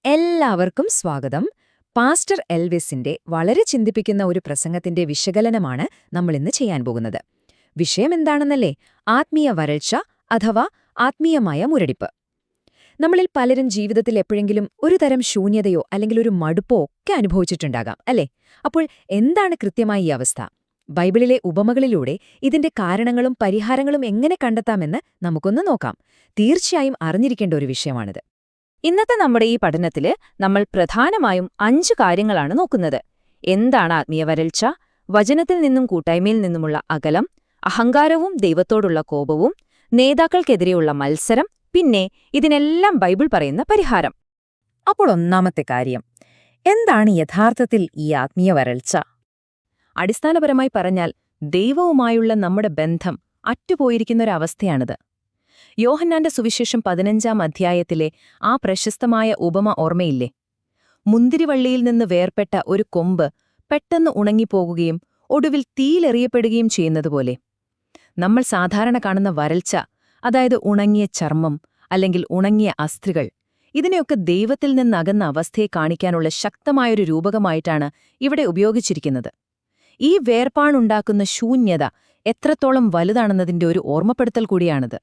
എല്ലാവർക്കും സ്വാഗതം. പാസ്റ്റർ എൽവിസിന്റെ വളരെ ചിന്തിപ്പിക്കുന്ന ഒരു പ്രസംഗത്തിന്റെ വിശകലനമാണ് നമ്മളിന്ന് ചെയ്യാൻ പോകുന്നത്. വിഷയം എന്താണെന്നല്ലേ? ആത്മീയ വരൾച്ച അഥവാ ആത്മീയമായ മുരടിപ്പ്. നമ്മളിൽ പലരും ജീവിതത്തിൽ എപ്പോഴെങ്കിലും ഒരു തരം ശൂന്യതയോ അല്ലെങ്കിൽ ഒരു മടുപ്പോ ഒക്കെ അനുഭവിച്ചിട്ടുണ്ടാകാം, അല്ലേ? അപ്പോൾ എന്താണ് കൃത്യമായി ഈ അവസ്ഥ? ബൈബിളിലെ ഉപമകളിലൂടെ ഇതിന്റെ കാരണങ്ങളും പരിഹാരങ്ങളും എങ്ങനെ കണ്ടെത്താമെന്ന് നമുക്കൊന്ന് നോക്കാം. തീർച്ചയായും അറിഞ്ഞിരിക്കേണ്ട ഒരു വിഷയമാണിത്. ഇന്നത്തെ നമ്മുടെ ഈ പഠനത്തില് നമ്മൾ പ്രധാനമായും 5 കാര്യങ്ങളാണ് നോക്കുന്നത്. എന്താണ് ആത്മീയ വരൾച്ച, വചനത്തിൽ നിന്നും കൂട്ടായ്മയിൽ നിന്നുമുള്ള അകലം, അഹങ്കാരവും ദൈവത്തോടുള്ള കോപവും, നേതാക്കൾക്കെതിരെയുള്ള മത്സരം, പിന്നെ ഇതിനെല്ലാം ബൈബിൾ പറയുന്ന പരിഹാരം. അപ്പോൾ ഒന്നാമത്തെ കാര്യം, എന്താണ് യഥാർത്ഥത്തിൽ ഈ ആത്മീയ വരൾച്ച? അടിസ്ഥാനപരമായി പറഞ്ഞാൽ ദൈവവുമായുള്ള നമ്മുടെ ബന്ധം അറ്റുപോയിരിക്കുന്നൊരവസ്ഥയാണിത്. യോഹന്നാന്റെ സുവിശേഷം 15-ാം അധ്യായത്തിലെ ആ പ്രശസ്തമായ ഉപമ ഓർമ്മയില്ലേ? മുന്തിരിവള്ളിയിൽ നിന്ന് വേർപെട്ട ഒരു കൊമ്പ് പെട്ടെന്ന് ഉണങ്ങിപ്പോകുകയും ഒടുവിൽ തീയിലെറിയപ്പെടുകയും ചെയ്യുന്നതുപോലെ നമ്മൾ സാധാരണ കാണുന്ന വരൾച്ച, അതായത് ഉണങ്ങിയ ചർമ്മം അല്ലെങ്കിൽ ഉണങ്ങിയ അസ്ഥികൾ, ഇതിനെയൊക്കെ ദൈവത്തിൽ നിന്നകന്ന അവസ്ഥയെ കാണിക്കാനുള്ള ശക്തമായൊരു രൂപകമായിട്ടാണ് ഇവിടെ ഉപയോഗിച്ചിരിക്കുന്നത്. ഈ വേർപാടുണ്ടാക്കുന്ന ശൂന്യത എത്രത്തോളം വലുതാണെന്നതിന്റെ ഒരു ഓർമ്മപ്പെടുത്തൽ കൂടിയാണിത്.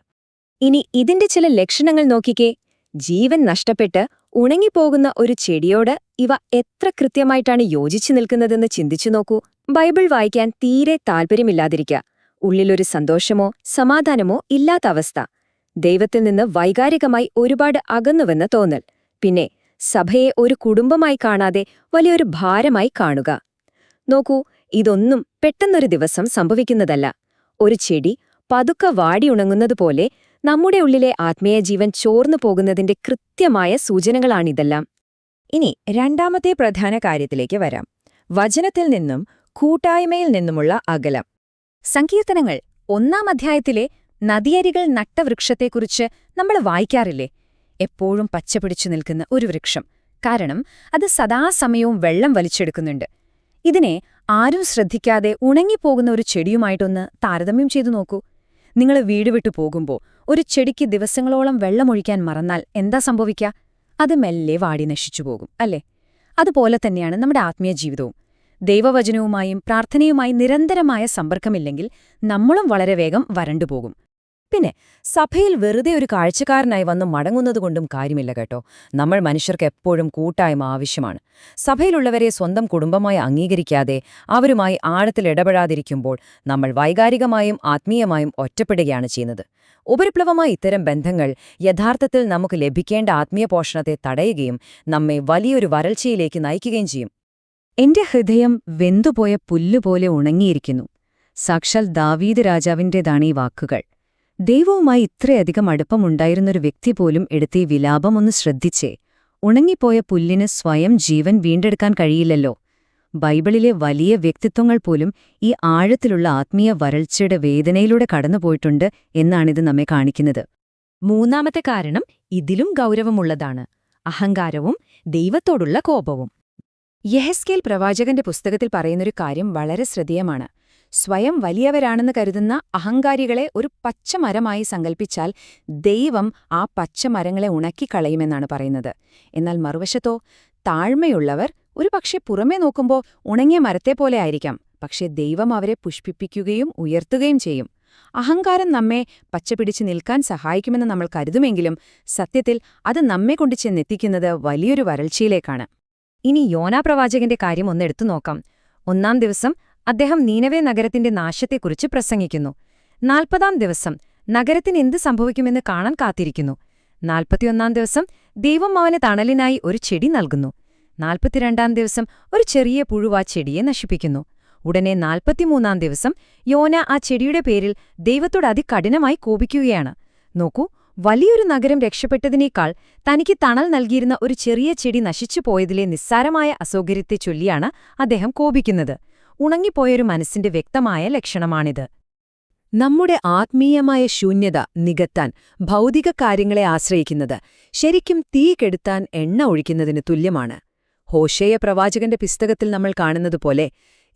ഇനി ഇതിന്റെ ചില ലക്ഷണങ്ങൾ നോക്കിക്കേ. ജീവൻ നഷ്ടപ്പെട്ട് ഉണങ്ങിപ്പോകുന്ന ഒരു ചെടിയോട് ഇവ എത്ര കൃത്യമായിട്ടാണ് യോജിച്ചു നിൽക്കുന്നതെന്ന് ചിന്തിച്ചു നോക്കൂ. ബൈബിൾ വായിക്കാൻ തീരെ താൽപ്പര്യമില്ലാതിരിക്കുക, ഉള്ളിലൊരു സന്തോഷമോ സമാധാനമോ ഇല്ലാത്ത അവസ്ഥ, ദൈവത്തിൽ നിന്ന് വൈകാരികമായി ഒരുപാട് അകന്നുവെന്ന് തോന്നൽ, പിന്നെ സഭയെ ഒരു കുടുംബമായി കാണാതെ വലിയൊരു ഭാരമായി കാണുക. നോക്കൂ, ഇതൊന്നും പെട്ടെന്നൊരു ദിവസം സംഭവിക്കുന്നതല്ല. ഒരു ചെടി പതുക്കെ വാടിയുണങ്ങുന്നതുപോലെ നമ്മുടെ ഉള്ളിലെ ആത്മീയ ജീവൻ ചോർന്നു പോകുന്നതിന്റെ കൃത്യമായ സൂചനകളാണിതെല്ലാം. ഇനി രണ്ടാമത്തെ പ്രധാന കാര്യത്തിലേക്ക് വരാം. വചനത്തിൽ നിന്നും കൂട്ടായ്മയിൽ നിന്നുമുള്ള അകലം. സങ്കീർത്തനങ്ങൾ 1-ാം അധ്യായത്തിലെ നദിയരികൾ നട്ട വൃക്ഷത്തെക്കുറിച്ച് നമ്മൾ വായിക്കാറില്ലേ? എപ്പോഴും പച്ചപിടിച്ചു നിൽക്കുന്ന ഒരു വൃക്ഷം, കാരണം അത് സദാസമയവും വെള്ളം വലിച്ചെടുക്കുന്നുണ്ട്. ഇതിനെ ആരും ശ്രദ്ധിക്കാതെ ഉണങ്ങിപ്പോകുന്ന ഒരു ചെടിയുമായിട്ടൊന്ന് താരതമ്യം ചെയ്തു നോക്കൂ. നിങ്ങൾ വീട് വിട്ടു പോകുമ്പോൾ ഒരു ചെടിക്ക് ദിവസങ്ങളോളം വെള്ളമൊഴിക്കാൻ മറന്നാൽ എന്താ സംഭവിക്കുക? അത് മെല്ലെ വാടി നശിച്ചുപോകും, അല്ലേ? അതുപോലെ തന്നെയാണ് നമ്മുടെ ആത്മീയ ജീവിതവും. ദൈവവചനവുമായും പ്രാർത്ഥനയുമായി നിരന്തരമായ സമ്പർക്കമില്ലെങ്കിൽ നമ്മളും വളരെ വേഗം വരണ്ടുപോകും. പിന്നെ സഭയിൽ വെറുതെ ഒരു കാഴ്ചക്കാരനായി വന്ന് മടങ്ങുന്നതുകൊണ്ടും കാര്യമില്ല കേട്ടോ. നമ്മൾ മനുഷ്യർക്ക് എപ്പോഴും കൂട്ടായ്മ ആവശ്യമാണ്. സഭയിലുള്ളവരെ സ്വന്തം കുടുംബമായി അംഗീകരിക്കാതെ അവരുമായി ആഴത്തിൽ ഇടപെടാതിരിക്കുമ്പോൾ നമ്മൾ വൈകാരികമായും ആത്മീയമായും ഒറ്റപ്പെടുകയാണ് ചെയ്യുന്നത്. ഉപരിപ്ലവമായ ഇത്തരം ബന്ധങ്ങൾ യഥാർത്ഥത്തിൽ നമുക്ക് ലഭിക്കേണ്ട ആത്മീയ പോഷണത്തെ തടയുകയും നമ്മെ വലിയൊരു വരൾച്ചയിലേക്ക് നയിക്കുകയും ചെയ്യും. എന്റെ ഹൃദയം വെന്തുപോയ പുല്ലുപോലെ ഉണങ്ങിയിരിക്കുന്നു. സാക്ഷാൽ ദാവീദ് രാജാവിൻ്റേതാണ് ഈ വാക്കുകൾ. ദൈവവുമായി ഇത്രയധികം അടുപ്പമുണ്ടായിരുന്നൊരു വ്യക്തി പോലും എടുത്ത ഈ വിലാപം ഒന്ന് ശ്രദ്ധിച്ചേ. ഉണങ്ങിപ്പോയ പുല്ലിന് സ്വയം ജീവൻ വീണ്ടെടുക്കാൻ കഴിയില്ലല്ലോ. ബൈബിളിലെ വലിയ വ്യക്തിത്വങ്ങൾ പോലും ഈ ആഴത്തിലുള്ള ആത്മീയ വരൾച്ചയുടെ വേദനയിലൂടെ കടന്നുപോയിട്ടുണ്ട് എന്നാണിത് നമ്മെ കാണിക്കുന്നത്. മൂന്നാമത്തെ കാരണം ഇതിലും ഗൗരവമുള്ളതാണ്: അഹങ്കാരവും ദൈവത്തോടുള്ള കോപവും. യെഹെസ്കേൽ പ്രവാചകന്റെ പുസ്തകത്തിൽ പറയുന്നൊരു കാര്യം വളരെ ശ്രദ്ധേയമാണ്. സ്വയം വലിയവരാണെന്ന് കരുതുന്ന അഹങ്കാരികളെ ഒരു പച്ചമരമായി സങ്കൽപ്പിച്ചാൽ ദൈവം ആ പച്ചമരങ്ങളെ ഉണക്കിക്കളയുമെന്നാണ് പറയുന്നത്. എന്നാൽ മറുവശത്തോ, താഴ്മയുള്ളവർ ഒരു പക്ഷേ പുറമേ നോക്കുമ്പോൾ ഉണങ്ങിയ മരത്തെപ്പോലെ ആയിരിക്കാം, പക്ഷേ ദൈവം അവരെ പുഷ്പിപ്പിക്കുകയും ഉയർത്തുകയും ചെയ്യും. അഹങ്കാരം നമ്മെ പച്ചപിടിച്ച് നിൽക്കാൻ സഹായിക്കുമെന്ന് നമ്മൾ കരുതുമെങ്കിലും സത്യത്തിൽ അത് നമ്മെ കൊണ്ട് ചെന്നെത്തിക്കുന്നത് വലിയൊരു വരൾച്ചയിലേക്കാണ്. ഇനി യോനാ പ്രവാചകന്റെ കാര്യം ഒന്നെടുത്തു നോക്കാം. 1-ാം ദിവസം അദ്ദേഹം നീനവേ നഗരത്തിന്റെ നാശത്തെക്കുറിച്ച് പ്രസംഗിക്കുന്നു. 40-ാം ദിവസം നഗരത്തിന് എന്ത് സംഭവിക്കുമെന്ന് കാണാൻ കാത്തിരിക്കുന്നു. 41-ാം ദിവസം ദൈവം അവന് തണലിനായി ഒരു ചെടി നൽകുന്നു. 42-ാം ദിവസം ഒരു ചെറിയ പുഴു ആ ചെടിയെ നശിപ്പിക്കുന്നു. ഉടനെ 43-ാം ദിവസം യോന ആ ചെടിയുടെ പേരിൽ ദൈവത്തോട് അതികഠിനമായി കോപിക്കുകയാണ്. നോക്കൂ, വലിയൊരു നഗരം രക്ഷപ്പെട്ടതിനേക്കാൾ തനിക്ക് തണൽ നൽകിയിരുന്ന ഒരു ചെറിയ ചെടി നശിച്ചുപോയതിലെ നിസ്സാരമായ അസൗകര്യത്തെ ചൊല്ലിയാണ് അദ്ദേഹം കോപിക്കുന്നത്. ഉണങ്ങിപ്പോയൊരു മനസ്സിന്റെ വ്യക്തമായ ലക്ഷണമാണിത്. നമ്മുടെ ആത്മീയമായ ശൂന്യത നികത്താൻ ഭൗതിക കാര്യങ്ങളെ ആശ്രയിക്കുന്നത് ശരിക്കും തീ കെടുത്താൻ എണ്ണ ഒഴിക്കുന്നതിന് തുല്യമാണ്. ഹോശേയ പ്രവാചകന്റെ പുസ്തകത്തിൽ നമ്മൾ കാണുന്നതുപോലെ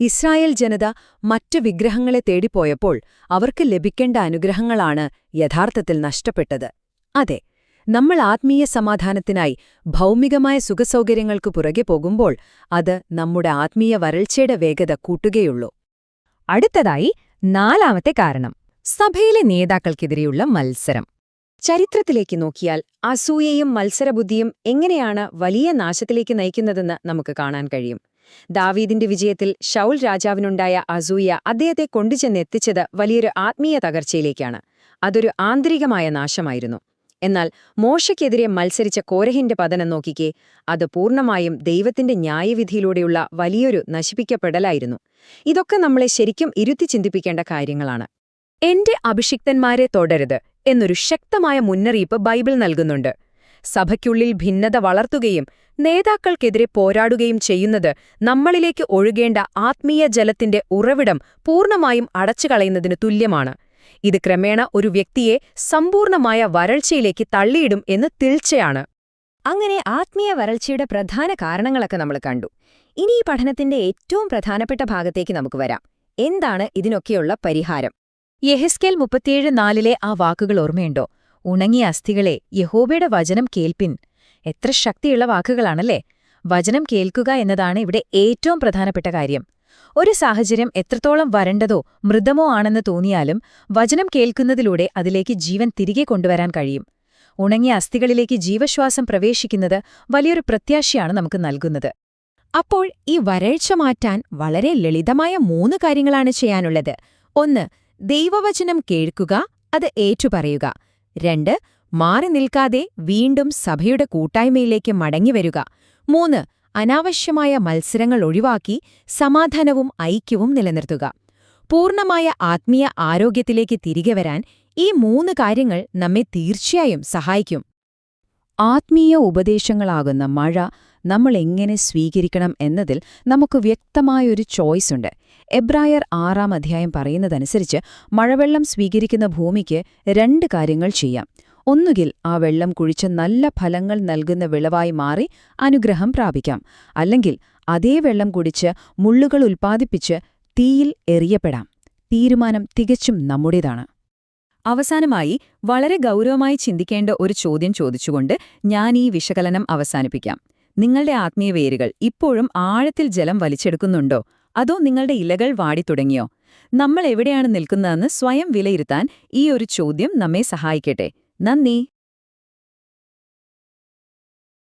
ഇസ്രായേൽ ജനത മറ്റു വിഗ്രഹങ്ങളെ തേടിപ്പോയപ്പോൾ അവർക്ക് ലഭിക്കേണ്ട അനുഗ്രഹങ്ങളാണ് യഥാർത്ഥത്തിൽ നഷ്ടപ്പെട്ടത്. അതെ, നമ്മൾ ആത്മീയ സമാധാനത്തിനായി ഭൗമികമായ സുഖസൗകര്യങ്ങൾക്ക് പുറകെ പോകുമ്പോൾ അത് നമ്മുടെ ആത്മീയ വരൾച്ചയുടെ വേഗത കൂട്ടുകയുള്ളൂ. അടുത്തതായി 4ാമത്തെ കാരണം സഭയിലെ നേതാക്കൾക്കെതിരെയുള്ള മത്സരം. ചരിത്രത്തിലേക്ക് നോക്കിയാൽ അസൂയയും മത്സരബുദ്ധിയും എങ്ങനെയാണ് വലിയ നാശത്തിലേക്ക് നയിക്കുന്നതെന്ന് നമുക്ക് കാണാൻ കഴിയും. ദാവീദിന്റെ വിജയത്തിൽ ശൗൽ രാജാവിനുണ്ടായ അസൂയ അദ്ദേഹത്തെ കൊണ്ടുചെന്നെത്തിച്ചത് വലിയൊരു ആത്മീയ തകർച്ചയിലേക്കാണ്. അതൊരു ആന്തരികമായ നാശമായിരുന്നു. എന്നാൽ മോശയ്ക്കെതിരെ മത്സരിച്ച കോരഹിന്റെ പതനം നോക്കിക്കേ, അത് പൂർണ്ണമായും ദൈവത്തിന്റെ ന്യായവിധിയിലൂടെയുള്ള വലിയൊരു നശിപ്പിക്കപ്പെടലായിരുന്നു. ഇതൊക്കെ നമ്മളെ ശരിക്കും ഇരുത്തി ചിന്തിപ്പിക്കേണ്ട കാര്യങ്ങളാണ്. എന്റെ അഭിഷിക്തന്മാരെ തൊടരുത് എന്നൊരു ശക്തമായ മുന്നറിയിപ്പ് ബൈബിൾ നൽകുന്നുണ്ട്. സഭയ്ക്കുള്ളിൽ ഭിന്നത വളർത്തുകയും നേതാക്കൾക്കെതിരെ പോരാടുകയും ചെയ്യുന്നത് നമ്മളിലേക്ക് ഒഴുകേണ്ട ആത്മീയ ജലത്തിന്റെ ഉറവിടം പൂർണ്ണമായും അടച്ചുകളയുന്നതിനു തുല്യമാണ്. ഇത് ക്രമേണ ഒരു വ്യക്തിയെ സമ്പൂർണമായ വരൾച്ചയിലേക്ക് തള്ളിയിടും എന്ന് തീർച്ചയാണ്. അങ്ങനെ ആത്മീയ വരൾച്ചയുടെ പ്രധാന കാരണങ്ങളൊക്കെ നമ്മൾ കണ്ടു. ഇനി ഈ പഠനത്തിന്റെ ഏറ്റവും പ്രധാനപ്പെട്ട ഭാഗത്തേക്ക് നമുക്ക് വരാം. എന്താണ് ഇതിനൊക്കെയുള്ള പരിഹാരം? യെഹെസ്കേൽ 37:4 ആ വാക്കുകൾ ഓർമ്മയുണ്ടോ? ഉണങ്ങിയ അസ്ഥികളെ, യഹോവയുടെ വചനം കേൾപ്പിൻ. എത്ര ശക്തിയുള്ള വാക്കുകളാണല്ലേ! വചനം കേൾക്കുക എന്നതാണ് ഇവിടെ ഏറ്റവും പ്രധാനപ്പെട്ട കാര്യം. ഒരു സാഹചര്യം എത്രത്തോളം വരണ്ടതോ മൃദമോ ആണെന്ന് തോന്നിയാലും വചനം കേൾക്കുന്നതിലൂടെ അതിലേക്ക് ജീവൻ തിരികെ കൊണ്ടുവരാൻ കഴിയും. ഉണങ്ങിയ അസ്ഥികളിലേക്ക് ജീവശ്വാസം പ്രവേശിക്കുന്നത് വലിയൊരു പ്രത്യാശയാണ് നമുക്ക് നൽകുന്നത്. അപ്പോൾ ഈ വരൾച്ച മാറ്റാൻ വളരെ ലളിതമായ 3 കാര്യങ്ങളാണ് ചെയ്യാനുള്ളത്. 1. ദൈവവചനം കേൾക്കുക, അത് ഏറ്റുപറയുക. 2. മാറി നിൽക്കാതെ വീണ്ടും സഭയുടെ കൂട്ടായ്മയിലേക്ക് മടങ്ങിവരിക. 3. അനാവശ്യമായ മത്സരങ്ങൾ ഒഴിവാക്കി സമാധാനവും ഐക്യവും നിലനിർത്തുക. പൂർണ്ണമായ ആത്മീയ ആരോഗ്യത്തിലേക്ക് തിരികെ വരാൻ ഈ 3 കാര്യങ്ങൾ നമ്മെ തീർച്ചയായും സഹായിക്കും. ആത്മീയ ഉപദേശങ്ങളാകുന്ന മഴ നമ്മൾ എങ്ങനെ സ്വീകരിക്കണം എന്നതിൽ നമുക്ക് വ്യക്തമായൊരു ചോയ്സുണ്ട്. എബ്രായർ 6-ാം അധ്യായം പറയുന്നതനുസരിച്ച് മഴവെള്ളം സ്വീകരിക്കുന്ന ഭൂമിക്ക് 2 കാര്യങ്ങൾ ചെയ്യാം. ഒന്നുകിൽ ആ വെള്ളം കുഴിച്ച് നല്ല ഫലങ്ങൾ നൽകുന്ന വിളവായി മാറി അനുഗ്രഹം പ്രാപിക്കാം, അല്ലെങ്കിൽ അതേ വെള്ളം കുടിച്ച് മുള്ളുകൾ ഉൽപ്പാദിപ്പിച്ച് തീയിൽ എറിയപ്പെടാം. തീരുമാനം തികച്ചും നമ്മുടേതാണ്. അവസാനമായി വളരെ ഗൗരവമായി ചിന്തിക്കേണ്ട ഒരു ചോദ്യം ചോദിച്ചുകൊണ്ട് ഞാൻ ഈ വിശകലനം അവസാനിപ്പിക്കാം. നിങ്ങളുടെ ആത്മീയ വേരുകൾ ഇപ്പോഴും ആഴത്തിൽ ജലം വലിച്ചെടുക്കുന്നുണ്ടോ? അതോ നിങ്ങളുടെ ഇലകൾ വാടിത്തുടങ്ങിയോ? നമ്മൾ എവിടെയാണ് നിൽക്കുന്നതെന്ന് സ്വയം വിലയിരുത്താൻ ഈ ഒരു ചോദ്യം നമ്മെ സഹായിക്കട്ടെ. നന്ദി.